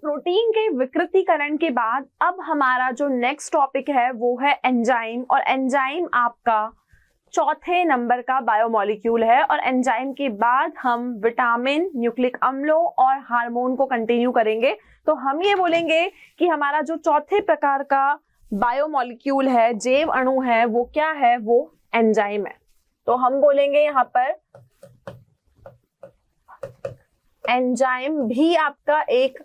Protein के विकृतीकरण के बाद अब हमारा जो नेक्स्ट टॉपिक है वो है एंजाइम। और एंजाइम आपका चौथे नंबर का बायोमॉलिक्यूल है। और एंजाइम के बाद हम विटामिन, न्यूक्लिक अम्लों और हार्मोन को कंटिन्यू करेंगे। तो हम ये बोलेंगे कि हमारा जो चौथे प्रकार का बायोमॉलिक्यूल है, जैव अणु है, वो क्या है? वो एंजाइम है। तो हम बोलेंगे यहाँ पर एंजाइम भी आपका एक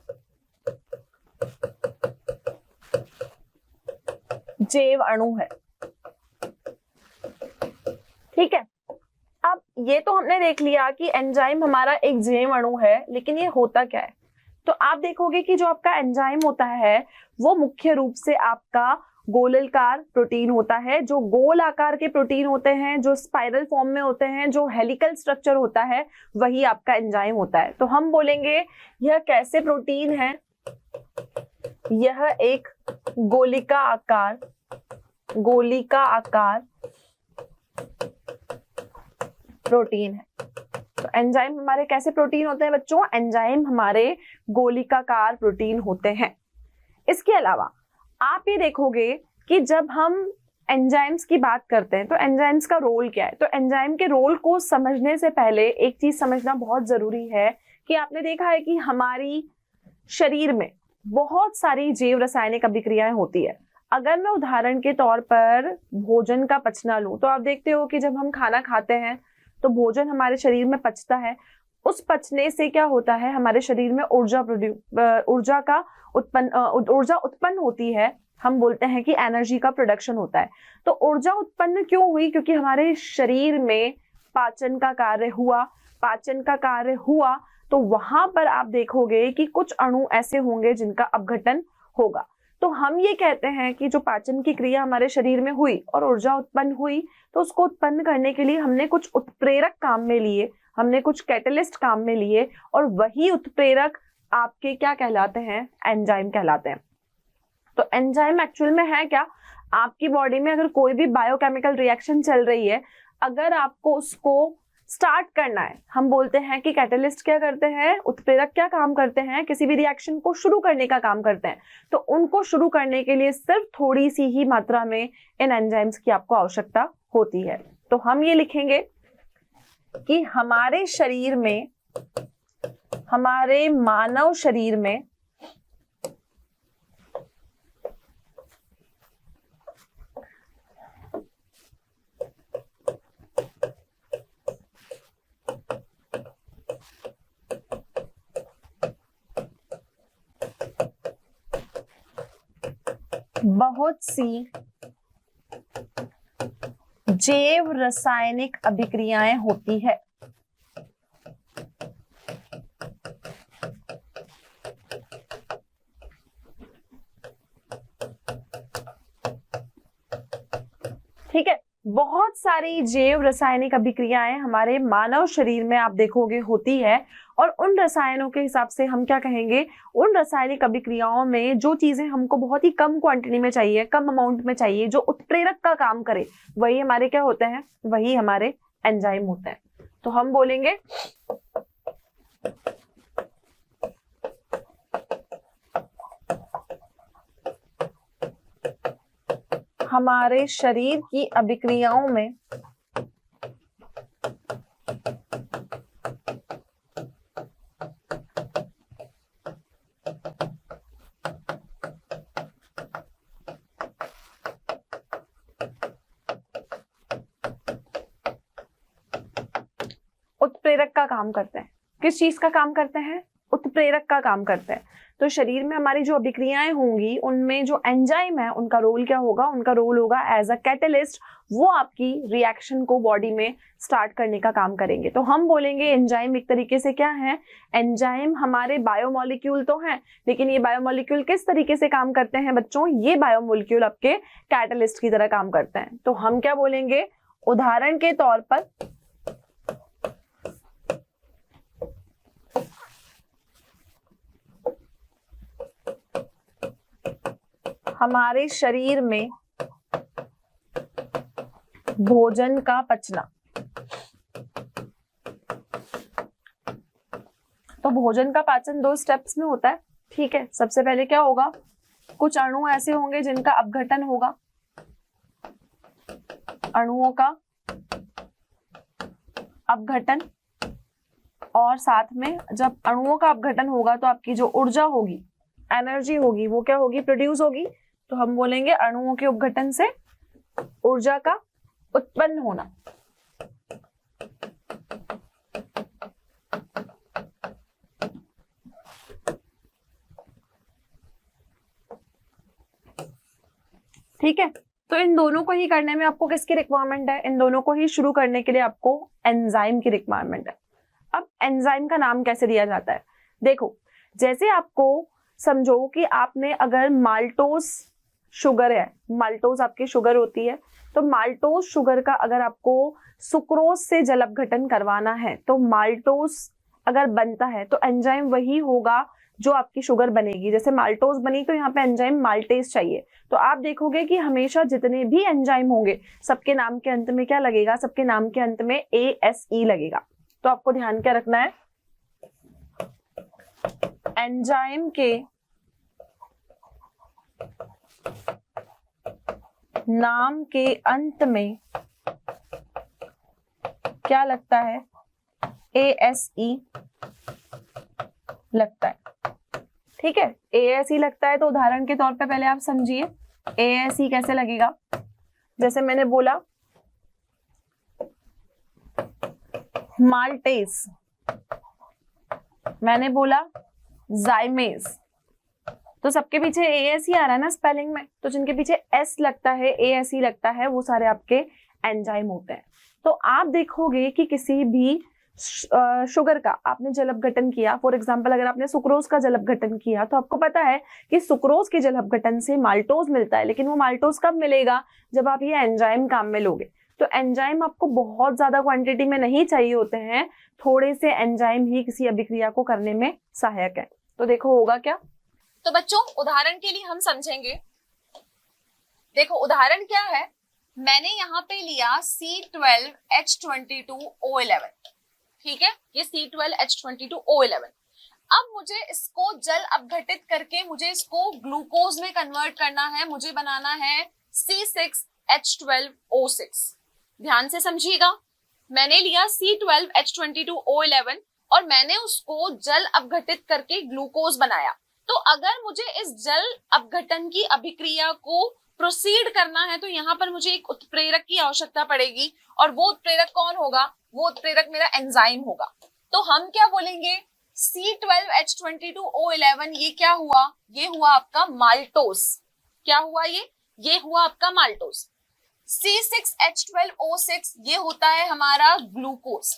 जैव अणु है। ठीक है, अब ये तो हमने देख लिया कि एंजाइम हमारा एक जैव अणु है, लेकिन ये होता क्या है? तो आप देखोगे कि जो आपका एंजाइम होता है वो मुख्य रूप से आपका गोलाकार प्रोटीन होता है। जो गोल आकार के प्रोटीन होते हैं, जो स्पाइरल फॉर्म में होते हैं, जो हेलिकल स्ट्रक्चर होता है, वही आपका एंजाइम होता है। तो हम बोलेंगे यह कैसे प्रोटीन है? यह एक गोलिका आकार प्रोटीन है। तो एंजाइम हमारे कैसे प्रोटीन होते हैं बच्चों? एंजाइम हमारे गोलिकाकार प्रोटीन होते हैं। इसके अलावा आप ये देखोगे कि जब हम एंजाइम्स की बात करते हैं तो एंजाइम्स का रोल क्या है? तो एंजाइम के रोल को समझने से पहले एक चीज समझना बहुत जरूरी है कि आपने देखा है कि हमारी शरीर में बहुत सारी जैव रासायनिक अभिक्रियाएं होती है। अगर मैं उदाहरण के तौर पर भोजन का पचना लूं तो आप देखते हो कि जब हम खाना खाते हैं तो भोजन हमारे शरीर में पचता है। उस पचने से क्या होता है? हमारे शरीर में ऊर्जा उत्पन्न होती है। हम बोलते हैं कि एनर्जी का प्रोडक्शन होता है। तो ऊर्जा उत्पन्न क्यों हुई? क्योंकि हमारे शरीर में पाचन का कार्य हुआ तो वहां पर आप देखोगे कि कुछ अणु ऐसे होंगे जिनका अपघटन होगा। तो हम ये कहते हैं कि जो पाचन की क्रिया हमारे शरीर में हुई और ऊर्जा उत्पन्न हुई, तो उसको उत्पन्न करने के लिए हमने कुछ उत्प्रेरक काम में लिए, हमने कुछ कैटलिस्ट काम में लिए, और वही उत्प्रेरक आपके क्या कहलाते हैं? एंजाइम कहलाते हैं। तो एंजाइम एक्चुअल में है क्या? आपकी बॉडी में अगर कोई भी बायोकेमिकल रिएक्शन चल रही है, अगर आपको उसको स्टार्ट करना है, हम बोलते हैं कि कैटलिस्ट क्या करते हैं, उत्प्रेरक क्या काम करते हैं? किसी भी रिएक्शन को शुरू करने का काम करते हैं। तो उनको शुरू करने के लिए सिर्फ थोड़ी सी ही मात्रा में इन एंजाइम्स की आपको आवश्यकता होती है। तो हम ये लिखेंगे कि हमारे शरीर में, हमारे मानव शरीर में बहुत सी जैव रासायनिक अभिक्रियाएं होती है। ठीक है, बहुत सारी जैव रासायनिक अभिक्रियाएं हमारे मानव शरीर में आप देखोगे होती है। और उन रसायनों के हिसाब से हम क्या कहेंगे? उन रासायनिक अभिक्रियाओं में जो चीजें हमको बहुत ही कम क्वांटिटी में चाहिए, कम अमाउंट में चाहिए, जो उत्प्रेरक का काम करे, वही हमारे क्या होते हैं? वही हमारे एंजाइम होते हैं। तो हम बोलेंगे हमारे शरीर की अभिक्रियाओं में उत्प्रेरक का काम करते हैं। किस चीज का काम करते हैं? उत्प्रेरक का काम करते हैं। तो शरीर में हमारी जो अभिक्रियाएं होंगी उनमें जो एंजाइम है उनका रोल क्या होगा? उनका रोल होगा एज अ कैटलिस्ट। वो आपकी रिएक्शन को बॉडी में स्टार्ट करने का काम करेंगे। तो हम बोलेंगे एंजाइम एक तरीके से क्या है? एंजाइम हमारे बायोमॉलिक्यूल तो हैं, लेकिन ये बायोमॉलिक्यूल किस तरीके से काम करते हैं बच्चों? ये बायोमॉलिक्यूल आपके कैटलिस्ट की तरह काम करते हैं। तो हम क्या बोलेंगे? उदाहरण के तौर पर हमारे शरीर में भोजन का पचना। तो भोजन का पाचन 2 स्टेप्स में होता है। ठीक है, सबसे पहले क्या होगा, कुछ अणु ऐसे होंगे जिनका अपघटन होगा, अणुओं का अपघटन, और साथ में जब अणुओं का अपघटन होगा तो आपकी जो ऊर्जा होगी, एनर्जी होगी, वो क्या होगी, प्रोड्यूस होगी। तो हम बोलेंगे अणुओं के अपघटन से ऊर्जा का उत्पन्न होना। ठीक है, तो इन दोनों को ही करने में आपको किसकी रिक्वायरमेंट है, इन दोनों को ही शुरू करने के लिए आपको एंजाइम की रिक्वायरमेंट है। अब एंजाइम का नाम कैसे दिया जाता है, देखो, जैसे आपको समझो कि आपने अगर माल्टोज शुगर है, माल्टोज आपकी शुगर होती है, तो माल्टोज शुगर का अगर आपको सुक्रोज से जल अपघटन करवाना है, तो माल्टोज अगर बनता है तो एंजाइम वही होगा जो आपकी शुगर बनेगी। जैसे माल्टोज बनी तो यहाँ पे एंजाइम माल्टेज चाहिए। तो आप देखोगे कि हमेशा जितने भी एंजाइम होंगे सबके नाम के अंत में क्या लगेगा, सबके नाम के अंत में ASE लगेगा। तो आपको ध्यान क्या रखना है, एंजाइम के नाम के अंत में क्या लगता है, ASE लगता है। ठीक है, ASE लगता है तो उदाहरण के तौर पे पहले आप समझिए ASE कैसे लगेगा। जैसे मैंने बोला माल्टेज, मैंने बोला जाइमेज, तो सबके पीछे ASE आ रहा है ना स्पेलिंग में, तो जिनके पीछे S लगता है, ASE लगता है, वो सारे आपके एंजाइम होते हैं। तो आप देखोगे कि किसी भी शुगर का आपने जल अपघटन किया, फॉर एग्जांपल अगर आपने सुक्रोज का जल अपघटन किया, तो आपको पता है कि सुक्रोज के जल अपघटन से माल्टोज मिलता है, लेकिन वो माल्टोज कब मिलेगा, जब आप ये एंजाइम काम में लोगे। तो एंजाइम आपको बहुत ज्यादा क्वांटिटी में नहीं चाहिए होते हैं, थोड़े से एंजाइम ही किसी अभिक्रिया को करने में सहायक है। तो देखो होगा क्या, तो बच्चों उदाहरण के लिए हम समझेंगे। देखो उदाहरण क्या है, मैंने यहाँ पे लिया C12H22O11, ठीक है, ये C12H22O11। अब मुझे इसको जल अपघटित करके मुझे इसको ग्लूकोज में कन्वर्ट करना है, मुझे बनाना है C6H12O6। ध्यान से समझिएगा, मैंने लिया C12H22O11 और मैंने उसको जल अपघटित करके ग्लूकोज बनाया। तो अगर मुझे इस जल अपघटन की अभिक्रिया को प्रोसीड करना है तो यहाँ पर मुझे एक उत्प्रेरक की आवश्यकता पड़ेगी, और वो उत्प्रेरक कौन होगा, वो उत्प्रेरक मेरा एंजाइम होगा। तो हम क्या बोलेंगे, C12H22O11 ये क्या हुआ, ये हुआ आपका माल्टोस। क्या हुआ ये हुआ आपका माल्टोस। C6H12O6 ये होता है हमारा ग्लूकोज।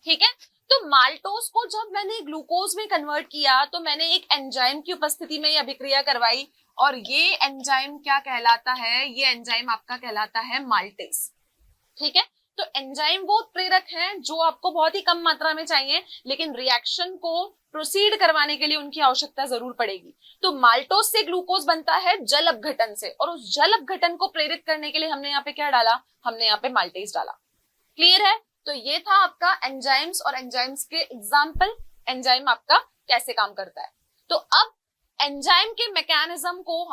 ठीक है, तो माल्टोस को जब मैंने ग्लूकोज में कन्वर्ट किया तो मैंने एक एंजाइम की उपस्थिति में ये अभिक्रिया करवाई, और ये एंजाइम क्या कहलाता है, ये एंजाइम आपका कहलाता है माल्टेज। ठीक है, तो एंजाइम वो उत्प्रेरक हैं जो आपको बहुत ही कम मात्रा में चाहिए, लेकिन रिएक्शन को प्रोसीड करवाने के लिए उनकी आवश्यकता जरूर पड़ेगी। तो माल्टोज से ग्लूकोज बनता है जल अपघटन से, और उस जल अपघटन को प्रेरित करने के लिए हमने यहाँ पे क्या डाला, हमने यहाँ पे माल्टेज डाला। क्लियर है, तो ये था आपका एंजाइम्स और एंजाइम्स के एग्जाम्पल, एंजाइम आपका कैसे काम करता है। तो अब एंजाइम के मैकेनिज्म को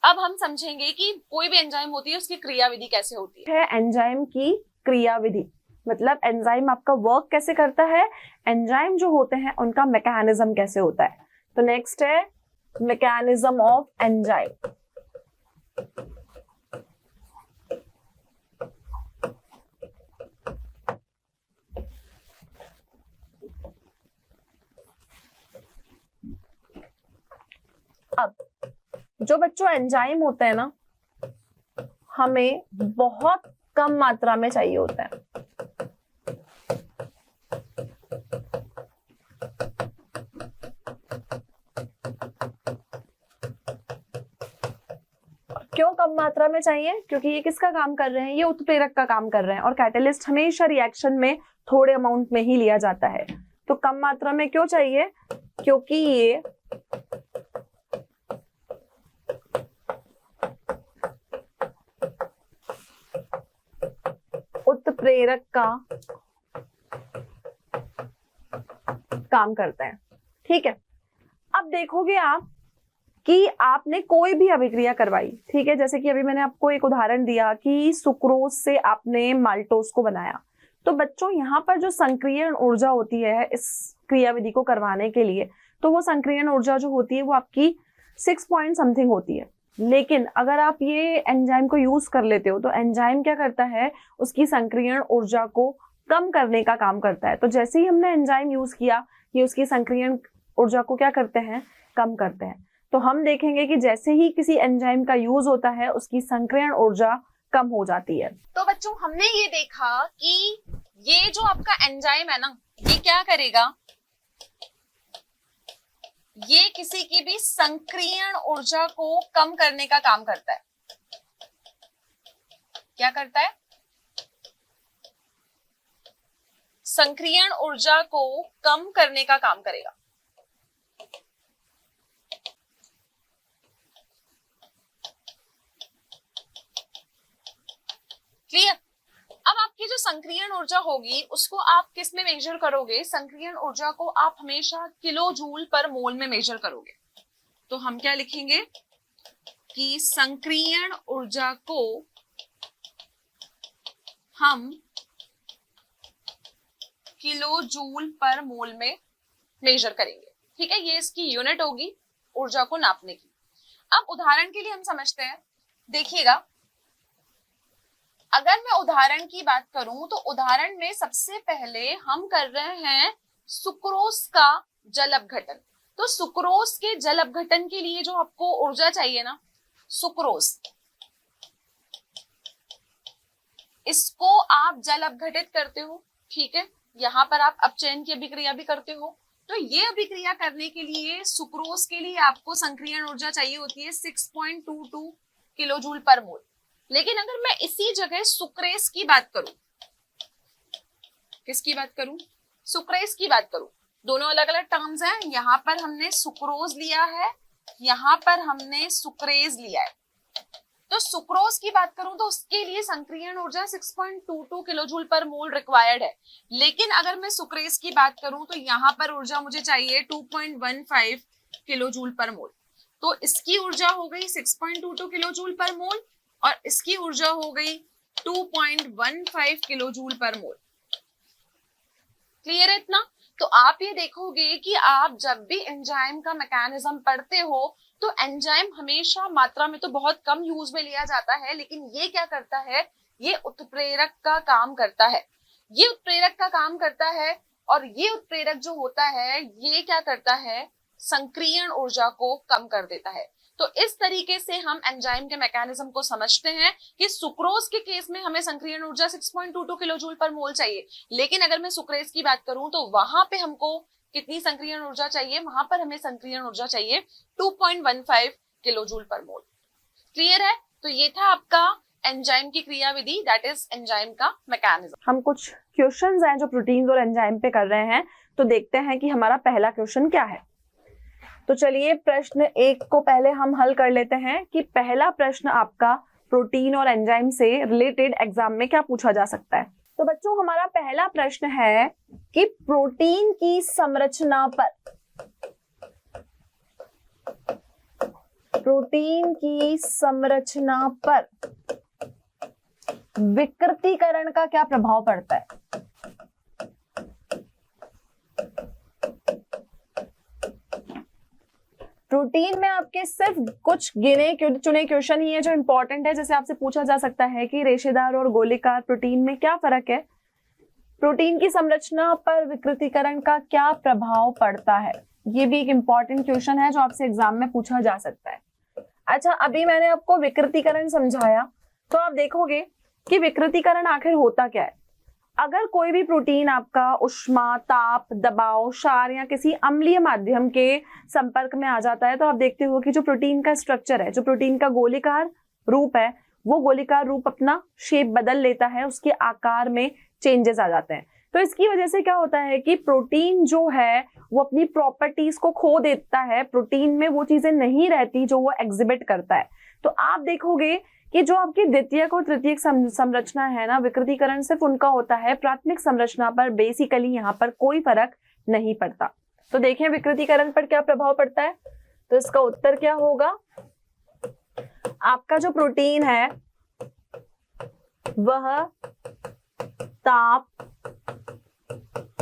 अब हम समझेंगे कि कोई भी एंजाइम होती है उसकी क्रियाविधि कैसे होती है। एंजाइम की क्रियाविधि मतलब एंजाइम आपका वर्क कैसे करता है, एंजाइम जो होते हैं उनका मैकेनिज्म कैसे होता है। तो नेक्स्ट है मैकेनिज्म ऑफ एंजाइम। अब जो बच्चों एंजाइम होते हैं ना, हमें बहुत कम मात्रा में चाहिए होता है। क्यों कम मात्रा में चाहिए, क्योंकि ये किसका काम कर रहे हैं, ये उत्प्रेरक का काम कर रहे हैं, और कैटलिस्ट हमेशा रिएक्शन में थोड़े अमाउंट में ही लिया जाता है। तो कम मात्रा में क्यों चाहिए, क्योंकि ये उत्प्रेरक का काम करते हैं। ठीक है, अब अब देखोगे आप कि आपने कोई भी अभिक्रिया करवाई, ठीक है, जैसे कि अभी मैंने आपको एक उदाहरण दिया कि सुक्रोज से आपने माल्टोज को बनाया, तो बच्चों यहाँ पर जो संक्रियण ऊर्जा होती है इस क्रियाविधि को करवाने के लिए, तो वो संक्रियण ऊर्जा जो होती है वो आपकी 6 पॉइंट समथिंग होती है। लेकिन अगर आप ये एंजाइम को यूज कर लेते हो तो एंजाइम क्या करता है, उसकी संक्रियण ऊर्जा को कम करने का काम करता है। तो जैसे ही हमने एंजाइम यूज किया, ये उसकी संक्रियण ऊर्जा को क्या करते हैं, कम करते हैं। तो हम देखेंगे कि जैसे ही किसी एंजाइम का यूज होता है उसकी संक्रियण ऊर्जा कम हो जाती है। तो बच्चों हमने ये देखा कि ये जो आपका एंजाइम है ना, ये क्या करेगा, ये किसी की भी संक्रियण ऊर्जा को कम करने का काम करता है। क्या करता है, संक्रियण ऊर्जा को कम करने का काम करेगा। क्लियर। अब आपकी जो संक्रियण ऊर्जा होगी उसको आप किस में मेजर करोगे, संक्रियण ऊर्जा को आप हमेशा किलो जूल पर मोल में मेजर करोगे। तो हम क्या लिखेंगे कि संक्रियण ऊर्जा को हम किलो जूल पर मोल में मेजर करेंगे। ठीक है, ये इसकी यूनिट होगी ऊर्जा को नापने की। अब उदाहरण के लिए हम समझते हैं, देखिएगा अगर मैं उदाहरण की बात करूं तो उदाहरण में सबसे पहले हम कर रहे हैं सुक्रोज का जल अपघटन। तो सुक्रोज के जल अपघटन के लिए जो आपको ऊर्जा चाहिए ना, सुक्रोज, इसको आप जल अपघटित करते हो, ठीक है, यहाँ पर आप अपचयन की अभिक्रिया भी करते हो। तो ये अभिक्रिया करने के लिए सुक्रोज के लिए आपको संक्रियण ऊर्जा चाहिए होती है 6.22 किलो जूल पर मोल। लेकिन अगर मैं इसी जगह सुक्रेज की बात करूं, किसकी बात करूं, सुक्रेज की बात करूं, दोनों अलग अलग टर्म्स हैं। यहां पर हमने सुक्रोज लिया है, यहां पर हमने सुक्रेज लिया है। तो सुक्रोज की बात करूं तो उसके लिए संक्रियण ऊर्जा 6.22 किलो जूल पर मोल रिक्वायर्ड है। लेकिन अगर मैं सुक्रेज की बात करूं तो यहां पर ऊर्जा मुझे चाहिए 2.15 किलो जूल पर मोल। तो इसकी ऊर्जा हो गई 6.22 किलो जूल पर मोल और इसकी ऊर्जा हो गई 2.15 किलो जूल पर मोल। क्लियर है इतना? तो आप ये देखोगे कि आप जब भी एंजाइम का मैकेनिज्म पढ़ते हो तो एंजाइम हमेशा मात्रा में तो बहुत कम यूज में लिया जाता है, लेकिन ये क्या करता है, ये उत्प्रेरक का काम करता है। ये उत्प्रेरक का काम करता है और ये उत्प्रेरक जो होता है ये क्या करता है, संक्रियण ऊर्जा को कम कर देता है। तो इस तरीके से हम एंजाइम के मैकेनिज्म को समझते हैं कि सुक्रोज के केस में हमें संक्रियण ऊर्जा 6.22 किलो जूल पर मोल चाहिए। लेकिन अगर मैं सुक्रेज की बात करूं तो वहां पे हमको कितनी संक्रियण ऊर्जा चाहिए, वहां पर हमें संक्रियण ऊर्जा चाहिए 2.15 किलो जूल पर मोल। क्लियर है? तो ये था आपका एंजाइम की क्रियाविधि, दैट इज एंजाइम का मैकेनिज्म। हम कुछ क्वेश्चंस हैं जो प्रोटीन्स और एंजाइम पे कर रहे हैं, तो देखते हैं कि हमारा पहला क्वेश्चन क्या है। तो चलिए प्रश्न 1 को पहले हम हल कर लेते हैं कि पहला प्रश्न आपका प्रोटीन और एंजाइम से रिलेटेड एग्जाम में क्या पूछा जा सकता है। तो बच्चों हमारा पहला प्रश्न है कि प्रोटीन की संरचना पर, प्रोटीन की संरचना पर विकृतीकरण का क्या प्रभाव पड़ता है। प्रोटीन में आपके सिर्फ कुछ गिने चुने क्वेश्चन ही है जो इंपॉर्टेंट है। जैसे आपसे पूछा जा सकता है कि रेशेदार और गोलीकार प्रोटीन में क्या फर्क है, प्रोटीन की संरचना पर विकृतीकरण का क्या प्रभाव पड़ता है, ये भी एक इंपॉर्टेंट क्वेश्चन है जो आपसे एग्जाम में पूछा जा सकता है। अच्छा, अभी मैंने आपको विकृतीकरण समझाया, तो आप देखोगे कि विकृतीकरण आखिर होता क्या है। अगर कोई भी प्रोटीन आपका उष्मा, ताप, दबाव, क्षार या किसी अम्लीय माध्यम के संपर्क में आ जाता है, तो आप देखते हो कि जो प्रोटीन का स्ट्रक्चर है, जो प्रोटीन का गोलीकार रूप है, वो गोलीकार रूप अपना शेप बदल लेता है, उसके आकार में चेंजेस आ जाते हैं। तो इसकी वजह से क्या होता है कि प्रोटीन जो है वो अपनी प्रॉपर्टीज को खो देता है, प्रोटीन में वो चीजें नहीं रहती जो वो एग्जिबिट करता है। तो आप देखोगे कि जो आपकी द्वितीयक और तृतीयक संरचना है ना, विकृतीकरण सिर्फ उनका होता है, प्राथमिक संरचना पर बेसिकली यहाँ पर कोई फर्क नहीं पड़ता। तो देखें विकृतीकरण पर क्या प्रभाव पड़ता है। तो इसका उत्तर क्या होगा, आपका जो प्रोटीन है वह ताप,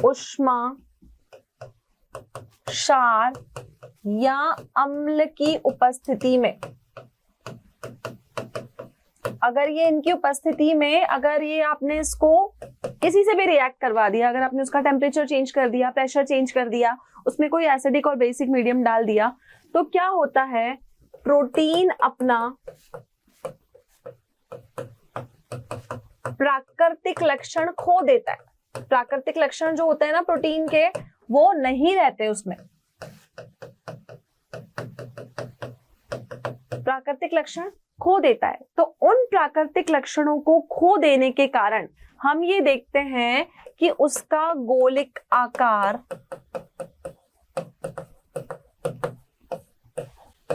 ऊष्मा, क्षार या अम्ल की उपस्थिति में, अगर ये इनकी उपस्थिति में, अगर ये आपने इसको किसी से भी रिएक्ट करवा दिया, अगर आपने उसका टेम्परेचर चेंज कर दिया, प्रेशर चेंज कर दिया, उसमें कोई एसिडिक और बेसिक मीडियम डाल दिया, तो क्या होता है, प्रोटीन अपना प्राकृतिक लक्षण खो देता है। प्राकृतिक लक्षण जो होते हैं ना प्रोटीन के, वो नहीं रहते उसमें। प्राकृतिक लक्षण खो देता है। तो उन प्राकृतिक लक्षणों को खो देने के कारण हम ये देखते हैं कि उसका गोलिक आकार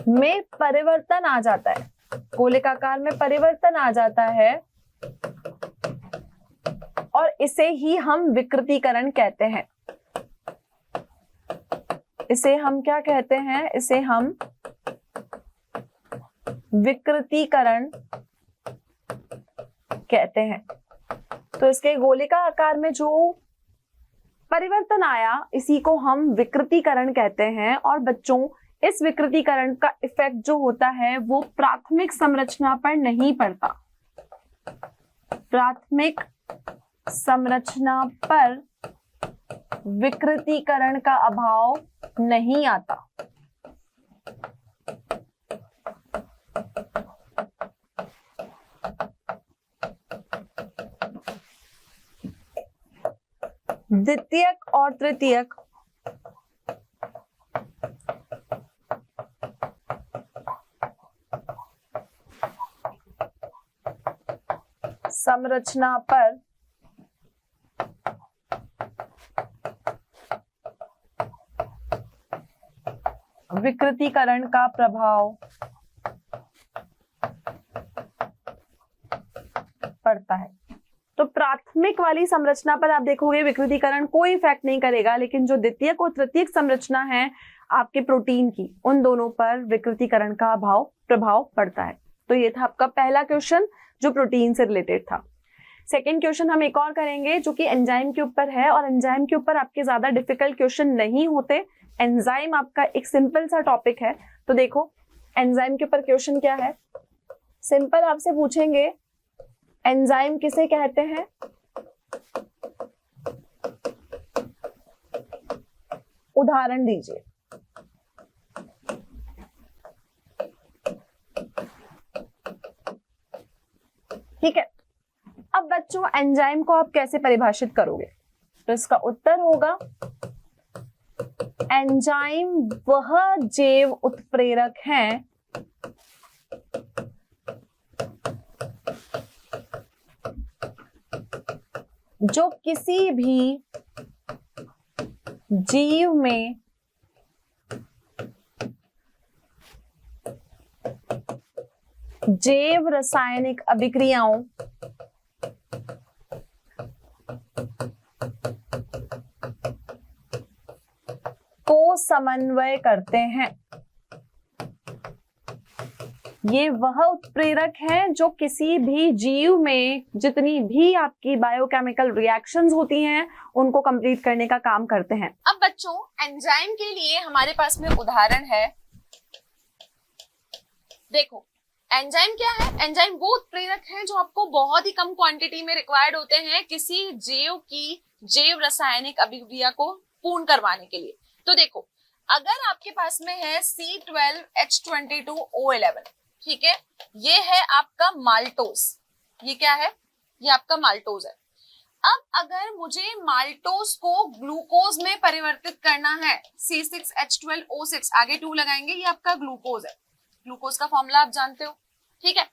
में परिवर्तन आ जाता है। गोलिक आकार में परिवर्तन आ जाता है और इसे ही हम विकृतीकरण कहते हैं। इसे हम क्या कहते हैं, इसे हम विकृतीकरण कहते हैं। तो इसके गोलिका आकार में जो परिवर्तन आया, इसी को हम विकृतीकरण कहते हैं। और बच्चों, इस विकृतीकरण का इफेक्ट जो होता है वो प्राथमिक संरचना पर नहीं पड़ता। प्राथमिक संरचना पर विकृतीकरण का अभाव नहीं आता। द्वितीयक और तृतीयक संरचना पर विकृतीकरण का प्रभाव पड़ता है। तो प्राथमिक वाली संरचना पर आप देखोगे विकृतीकरण कोई इफेक्ट नहीं करेगा, लेकिन जो द्वितीयक और तृतीयक संरचना है आपके प्रोटीन की, उन दोनों पर विकृतीकरण का प्रभाव पड़ता है। तो ये था आपका पहला क्वेश्चन जो प्रोटीन से रिलेटेड था। सेकेंड क्वेश्चन हम एक और करेंगे जो कि एंजाइम के ऊपर है, और एंजाइम के ऊपर आपके ज्यादा डिफिकल्ट क्वेश्चन नहीं होते। एंजाइम आपका एक सिंपल सा टॉपिक है। तो देखो एंजाइम के ऊपर क्वेश्चन क्या है, सिंपल आपसे पूछेंगे एंजाइम किसे कहते हैं। उदाहरण दीजिए। ठीक है, अब बच्चों एंजाइम को आप कैसे परिभाषित करोगे, तो इसका उत्तर होगा एंजाइम वह जैव उत्प्रेरक हैं जो किसी भी जीव में जैव रासायनिक अभिक्रियाओं को समन्वय करते हैं। ये वह उत्प्रेरक हैं जो किसी भी जीव में जितनी भी आपकी बायोकेमिकल रिएक्शंस होती हैं उनको कंप्लीट करने का काम करते हैं। अब बच्चों एंजाइम के लिए हमारे पास में उदाहरण है। देखो एंजाइम क्या है, एंजाइम वो उत्प्रेरक हैं जो आपको बहुत ही कम क्वांटिटी में रिक्वायर्ड होते हैं किसी जीव की जैव रासायनिक अभिक्रिया को पूर्ण करवाने के लिए। तो देखो अगर आपके पास में है C12H22O11, ठीक है, ये है आपका माल्टोज। ये क्या है, ये आपका माल्टोज है। अब अगर मुझे माल्टोज को ग्लूकोज में परिवर्तित करना है, C6H12O6 आगे 2 लगाएंगे, ये आपका ग्लूकोज है। ग्लूकोज का फॉर्मूला आप जानते हो, ठीक है।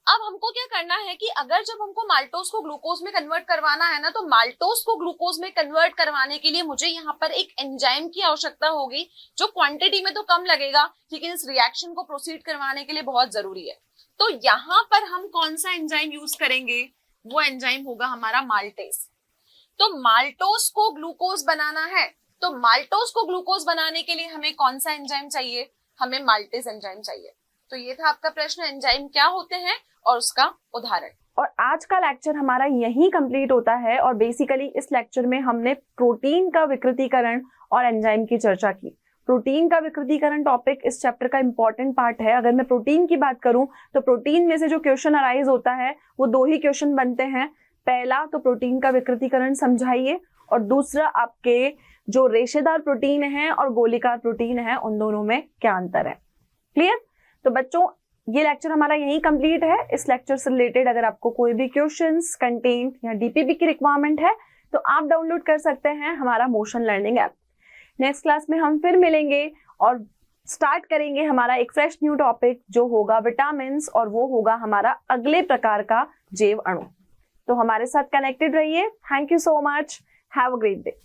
अब हमको क्या करना है कि अगर जब हमको माल्टोज को ग्लूकोज में कन्वर्ट करवाना है ना, तो माल्टोज को ग्लूकोज में कन्वर्ट करवाने के लिए मुझे यहाँ पर एक एंजाइम की आवश्यकता होगी जो क्वांटिटी में तो कम लगेगा लेकिन इस रिएक्शन को प्रोसीड करवाने के लिए बहुत जरूरी है। तो यहाँ पर हम कौन सा एंजाइम यूज करेंगे, वो एंजाइम होगा हमारा माल्टेज। तो माल्टोज को ग्लूकोज बनाना है तो माल्टोज को ग्लूकोज बनाने के लिए हमें कौन सा एंजाइम चाहिए? हमें माल्टेज एंजाइम चाहिए। तो ये था आपका प्रश्न, एंजाइम क्या होते हैं और उसका उदाहरण। और आज का लेक्चर हमारा यहीं कंप्लीट होता है। और बेसिकली इस लेक्चर में हमने प्रोटीन का विकृतीकरण और एंजाइम की चर्चा की। प्रोटीन का विकृतीकरण टॉपिक इस चैप्टर का इंपॉर्टेंट पार्ट है। अगर मैं प्रोटीन की बात करूं तो प्रोटीन में से जो क्वेश्चन अराइज होता है वो 2 ही क्वेश्चन बनते हैं। पहला तो प्रोटीन का विकृतीकरण समझाइए, और दूसरा आपके जो रेशेदार प्रोटीन है और गोलीकार प्रोटीन है उन दोनों में क्या अंतर है। क्लियर? तो बच्चों ये लेक्चर हमारा यहीं कंप्लीट है। इस लेक्चर से रिलेटेड अगर आपको कोई भी क्वेश्चंस, कंटेंट या डीपीपी की रिक्वायरमेंट है तो आप डाउनलोड कर सकते हैं हमारा motion learning app. Next class में हम फिर मिलेंगे और स्टार्ट करेंगे हमारा एक फ्रेश न्यू टॉपिक जो होगा विटामिन्स, और वो होगा हमारा अगले प्रकार का जैव अणु। तो हमारे साथ कनेक्टेड रहिए। Thank you so much. Have a great day.